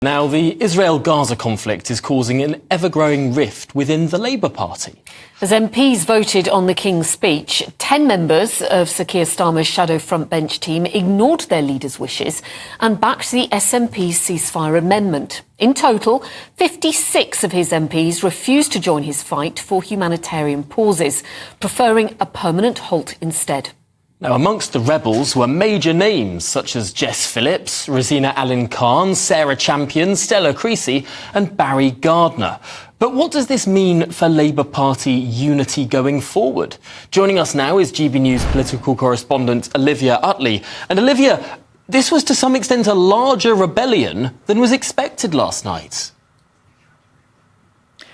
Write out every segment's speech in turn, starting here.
Now, the Israel-Gaza conflict is causing an ever-growing rift within the Labour Party. As MPs voted on the King's speech, 10 members of Sir Keir Starmer's shadow frontbench team ignored their leader's wishes and backed the SNP's ceasefire amendment. In total, 56 of his MPs refused to join his fight for humanitarian pauses, preferring a permanent halt instead. Now, amongst the rebels were major names such as Jess Phillips, Rosina Allen-Khan, Sarah Champion, Stella Creasy and Barry Gardner. But what does this mean for Labour Party unity going forward? Joining us now is GB News political correspondent Olivia Utley. And Olivia, this was to some extent a larger rebellion than was expected last night.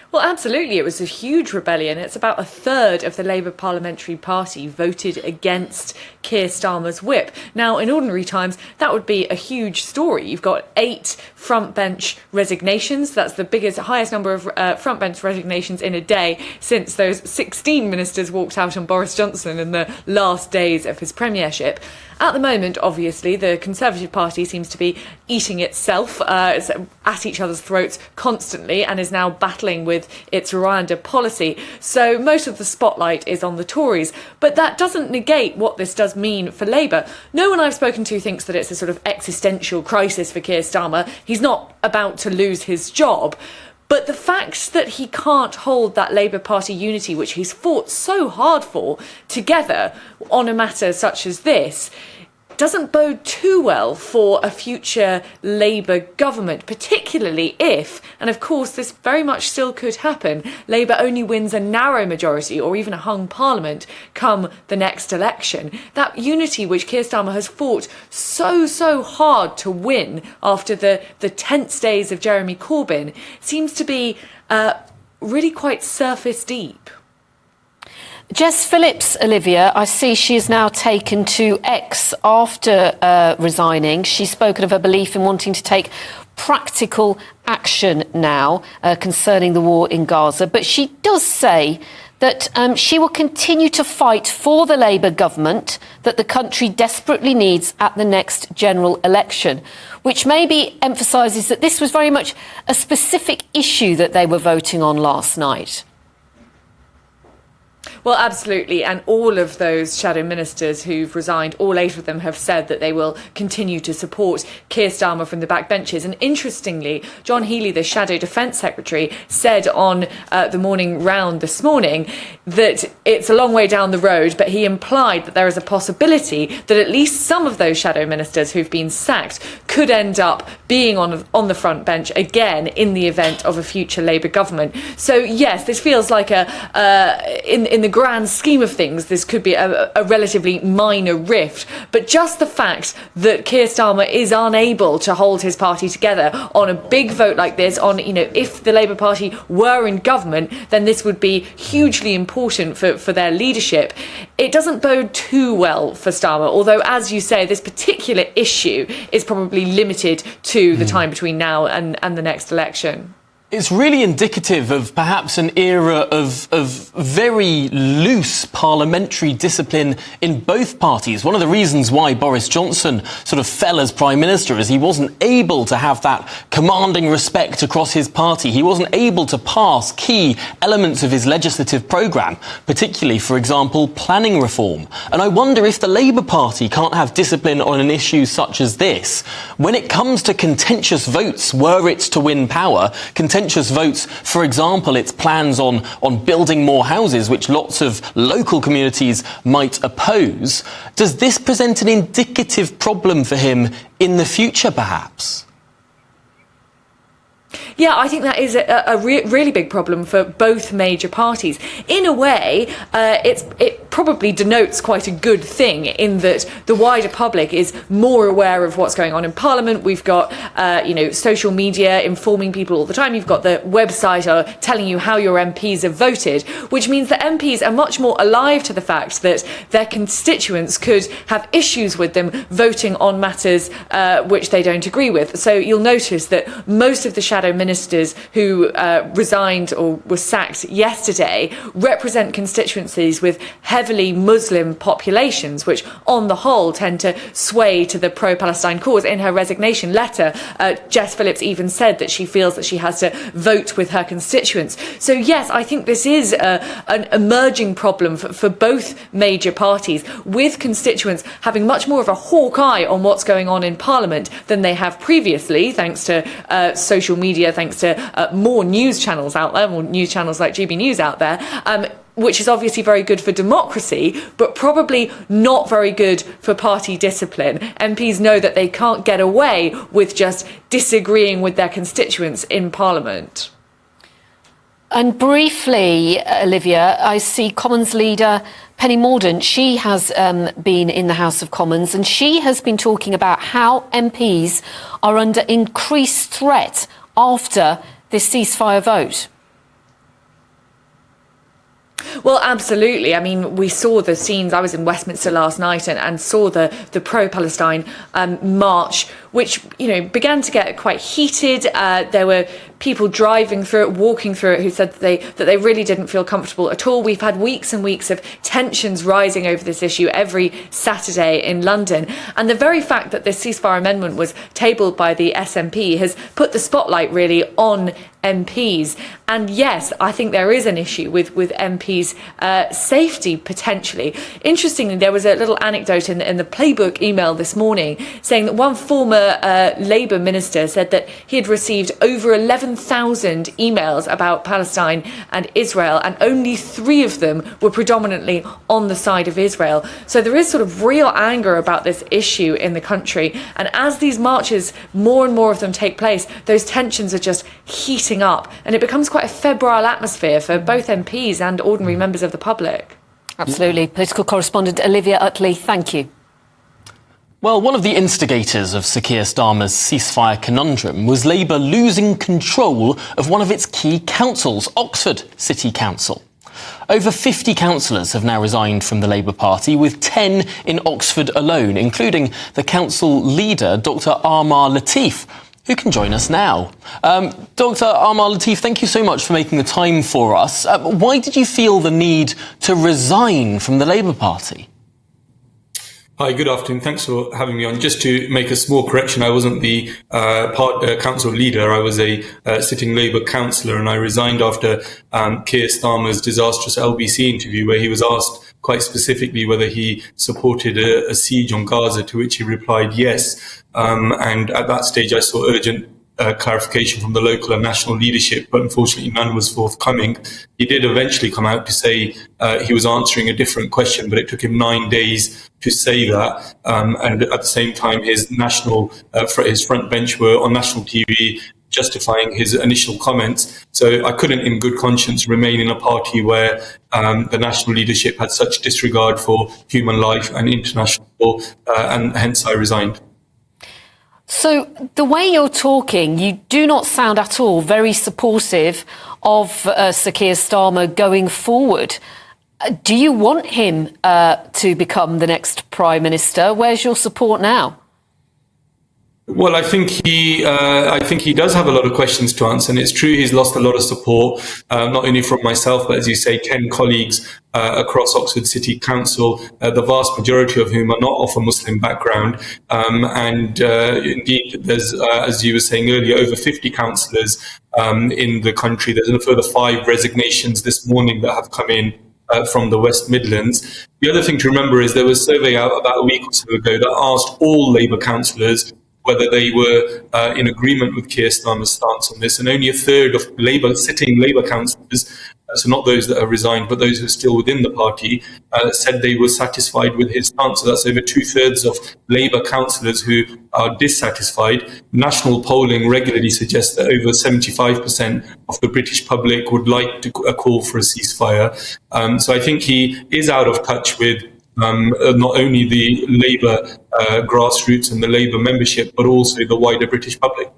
Well, absolutely. It was a huge rebellion. It's about a third of the Labour Parliamentary Party voted against Keir Starmer's whip. Now, in ordinary times, that would be a huge story. You've got 8 frontbench resignations. That's the highest number of frontbench resignations in a day since those 16 ministers walked out on Boris Johnson in the last days of his premiership. At the moment, obviously, the Conservative Party seems to be eating itself it's at each other's throats constantly and is now battling with its Rwanda policy. So most of the spotlight is on the Tories. But that doesn't negate what this does mean for Labour. No one I've spoken to thinks that it's a sort of existential crisis for Keir Starmer. He's not about to lose his job. But the fact that he can't hold that Labour Party unity, which he's fought so hard for, together on a matter such as this, doesn't bode too well for a future Labour government, particularly if, and of course this very much still could happen, Labour only wins a narrow majority or even a hung parliament come the next election. That unity which Keir Starmer has fought so hard to win after the tense days of Jeremy Corbyn seems to be really quite surface deep. Jess Phillips, Olivia, I see she is now taken to X after resigning. She's spoken of her belief in wanting to take practical action now concerning the war in Gaza. But she does say that she will continue to fight for the Labour government that the country desperately needs at the next general election, which maybe emphasises that this was very much a specific issue that they were voting on last night. Well, absolutely. And all of those shadow ministers who've resigned, all 8 of them have said that they will continue to support Keir Starmer from the backbenches. And interestingly, John Healey, the Shadow Defence Secretary, said on the morning round this morning that it's a long way down the road, but he implied that there is a possibility that at least some of those shadow ministers who've been sacked could end up being on the front bench again in the event of a future Labour government. So, yes, this feels like in the grand scheme of things, this could be a relatively minor rift. But just the fact that Keir Starmer is unable to hold his party together on a big vote like this, if the Labour Party were in government, then this would be hugely important for their leadership. It doesn't bode too well for Starmer, although, as you say, this particular issue is probably limited to the time between now and the next election. It's really indicative of perhaps an era of very loose parliamentary discipline in both parties. One of the reasons why Boris Johnson sort of fell as Prime Minister is he wasn't able to have that commanding respect across his party. He wasn't able to pass key elements of his legislative programme, particularly, for example, planning reform. And I wonder if the Labour Party can't have discipline on an issue such as this. When it comes to contentious votes, were it to win power, contentious votes, for example, its plans on building more houses, which lots of local communities might oppose. Does this present an indicative problem for him in the future, perhaps? Yeah, I think that is a really big problem for both major parties. In a way, it probably denotes quite a good thing in that the wider public is more aware of what's going on in Parliament. We've got, social media informing people all the time. You've got the website telling you how your MPs have voted, which means that MPs are much more alive to the fact that their constituents could have issues with them voting on matters which they don't agree with. So you'll notice that most of the shadow ministers who resigned or were sacked yesterday represent constituencies with heavy heavily Muslim populations, which on the whole tend to sway to the pro-Palestine cause. In her resignation letter, Jess Phillips even said that she feels that she has to vote with her constituents. So yes, I think this is an emerging problem for both major parties, with constituents having much more of a hawk eye on what's going on in Parliament than they have previously, thanks to social media, thanks to more news channels out there, more news channels like GB News out there, which is obviously very good for democracy, but probably not very good for party discipline. MPs know that they can't get away with just disagreeing with their constituents in Parliament. And briefly, Olivia, I see Commons leader Penny Mordaunt. She has been in the House of Commons, and she has been talking about how MPs are under increased threat after this ceasefire vote. Well, absolutely. I mean, we saw the scenes. I was in Westminster last night and saw the pro-Palestine march, which, began to get quite heated. There were people driving through it, walking through it, who said that they really didn't feel comfortable at all. We've had weeks and weeks of tensions rising over this issue every Saturday in London. And the very fact that this ceasefire amendment was tabled by the SNP has put the spotlight really on MPs. And yes, I think there is an issue with MPs' safety, potentially. Interestingly, there was a little anecdote in the Playbook email this morning saying that one former Labour minister said that he had received over 11,000 emails about Palestine and Israel, and only 3 of them were predominantly on the side of Israel. So there is sort of real anger about this issue in the country. And as these marches, more and more of them take place, those tensions are just heating up, and it becomes quite a febrile atmosphere for both MPs and ordinary members of the public. Absolutely. Political correspondent Olivia Utley, thank you. Well, one of the instigators of Sir Keir Starmer's ceasefire conundrum was Labour losing control of one of its key councils, Oxford City Council. Over 50 councillors have now resigned from the Labour Party, with 10 in Oxford alone, including the council leader, Dr Amar Latif, who can join us now. Dr Amar Latif, thank you so much for making the time for us. Why did you feel the need to resign from the Labour Party? Hi, good afternoon. Thanks for having me on. Just to make a small correction, I wasn't the council leader. I was a sitting Labour councillor, and I resigned after Keir Starmer's disastrous LBC interview, where he was asked quite specifically whether he supported a siege on Gaza, to which he replied yes. And at that stage, I saw urgent clarification from the local and national leadership, but unfortunately none was forthcoming. He did eventually come out to say he was answering a different question, but it took him 9 days to say that. And at the same time, his front bench were on national TV justifying his initial comments. So I couldn't in good conscience remain in a party where the national leadership had such disregard for human life and international law, and hence I resigned. So the way you're talking, you do not sound at all very supportive of Sir Keir Starmer going forward. Do you want him to become the next Prime Minister? Where's your support now? Well, I think he does have a lot of questions to answer, and it's true he's lost a lot of support, not only from myself, but as you say, 10 colleagues across Oxford City Council, the vast majority of whom are not of a Muslim background. Indeed, there's, as you were saying earlier, over 50 councillors in the country. There's a further 5 resignations this morning that have come in from the West Midlands. The other thing to remember is there was a survey out about a week or so ago that asked all Labour councillors whether they were in agreement with Keir Starmer's stance on this, and only a third of sitting Labour councillors, so not those that have resigned, but those who are still within the party, said they were satisfied with his stance. So that's over 2/3 of Labour councillors who are dissatisfied. National polling regularly suggests that over 75% of the British public would like to call for a ceasefire. So I think he is out of touch with not only the Labour grassroots and the Labour membership, but also the wider British public.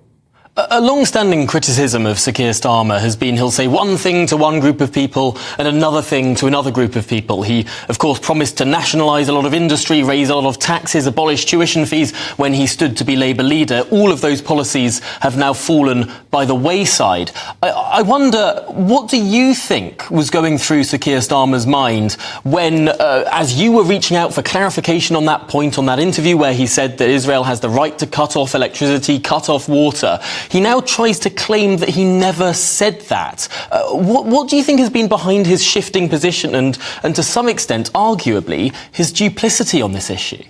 A long-standing criticism of Sir Keir Starmer has been he'll say one thing to one group of people and another thing to another group of people. He, of course, promised to nationalise a lot of industry, raise a lot of taxes, abolish tuition fees when he stood to be Labour leader. All of those policies have now fallen by the wayside. I wonder, what do you think was going through Sir Keir Starmer's mind when, as you were reaching out for clarification on that point, on that interview where he said that Israel has the right to cut off electricity, cut off water, he now tries to claim that he never said that. What do you think has been behind his shifting position and to some extent, arguably, his duplicity on this issue?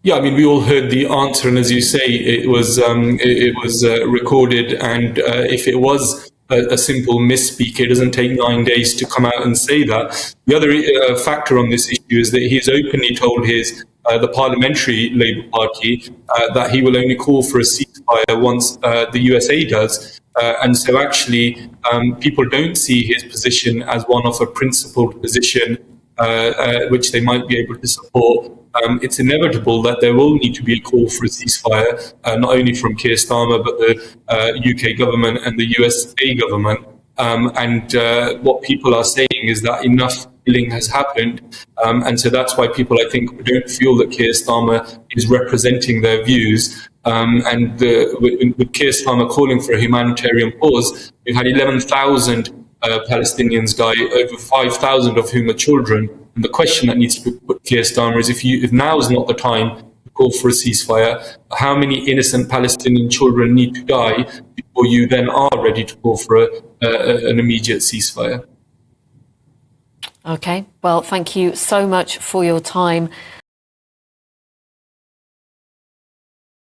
Yeah, I mean, we all heard the answer, and as you say, it was recorded. And if it was a simple misspeak, it doesn't take 9 days to come out and say that. The other factor on this issue is that he's openly told the Parliamentary Labour Party that he will only call for a ceasefire once the USA does. And so actually, people don't see his position as one of a principled position, which they might be able to support. It's inevitable that there will need to be a call for a ceasefire, not only from Keir Starmer, but the UK government and the USA government. And what people are saying is that enough killing has happened. And so that's why people, I think, don't feel that Keir Starmer is representing their views. And with Keir Starmer calling for a humanitarian pause, we've had 11,000 Palestinians die, over 5,000 of whom are children. And the question that needs to be put to Keir Starmer is if now is not the time to call for a ceasefire, how many innocent Palestinian children need to die before you then are ready to call for an immediate ceasefire? OK, well, thank you so much for your time.